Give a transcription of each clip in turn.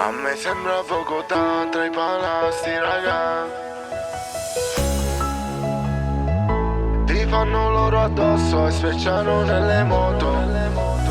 A me sembra poco tra i palasti, raga. Ti fanno loro addosso e specciano nelle moto.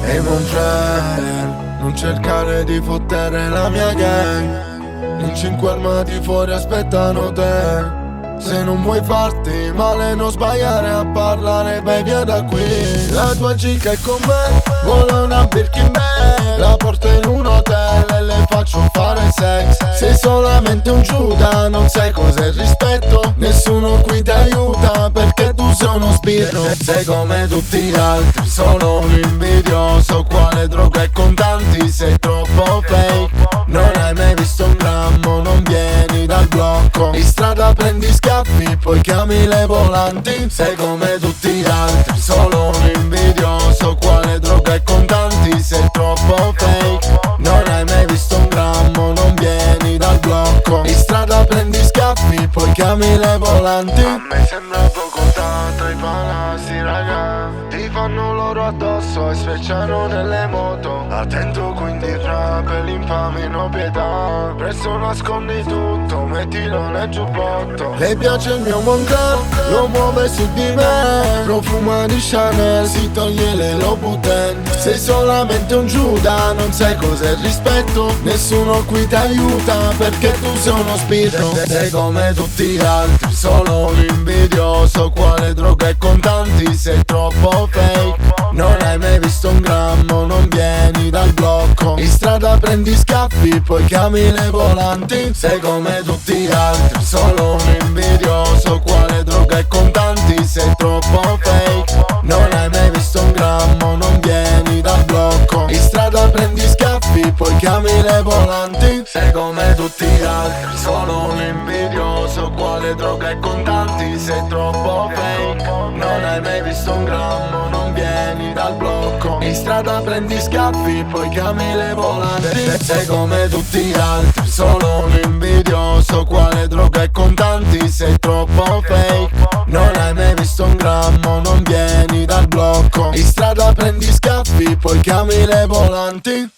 Ehi mon friend, non cercare di fottere la mia gang. In 5 armati fuori aspettano te. Se non vuoi farti male non sbagliare a parlare, vai via da qui. La tua chica è con me, vuole una Birkin bag. La porto in un hotel e le faccio fare sex. Sei solamente un Giuda, non sai cos'è il rispetto. Nessuno qui ti aiuta perché tu sei uno sbirro. Sei come tutti gli altri, solo un invidioso. Quale droga e contanti, sei troppo fake. Non hai mai visto un grammo, non vieni dal blocco. In strada prendi scaffi, poi chiami le volanti. Sei come tutti gli altri, solo un invidioso. Quale droga e contanti, sei troppo fake. Non hai mai visto un grammo, non vieni dal blocco. In strada prendi scaffi, poi chiami le volanti. A me sembra poco tra i palasti, raga. Ti fanno loro addosso e specciano nelle moto. Attento quindi fra per l'infame no pietà. Presto nascondi tutto, mettilo nel giubbotto. Le piace il mio Moncler, lo muove su di me. Profuma di Chanel, si toglie le Louboutin. Sei solamente un Giuda, non sai cos'è il rispetto. Nessuno qui ti aiuta perché tu sei uno spirito. Sei come tutti gli altri, solo un invidioso. Quale droga e contanti, sei troppo fake. Non hai mai visto un grammo, non vieni dal blocco. In strada prendi scaffi, poi chiami le volanti. Sei come tutti gli altri, solo un invidioso. Quale droga e contanti, sei troppo fake. Non hai mai visto un grammo, non vieni dal blocco. In strada prendi scaffi, poi chiami le volanti. Sei come tutti gli altri, solo un invidioso. Quale droga e contanti, sei troppo fake. Non hai mai visto un grammo, non vieni dal blocco. In strada prendi scaffi, poi chiami le volanti. Sei come tutti gli altri, solo un invidioso. Quale droga e contanti, sei troppo fake. Non hai mai visto un grammo, non vieni dal blocco. In strada prendi scaffi, poi chiami le volanti.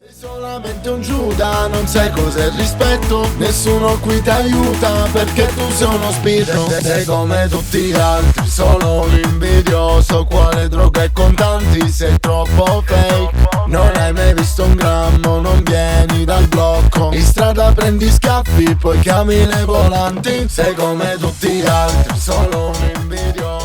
Sei solamente un Giuda, non sai cos'è il rispetto. Nessuno qui ti aiuta perché tu sei uno spirito. Sei come tutti gli altri, solo un invidioso. Quale droga e contanti, sei troppo fake. Non hai mai visto un grammo, non vieni dal blocco. In strada prendi scaffi, poi chiami le volanti. Sei come tutti gli altri, solo un invidioso.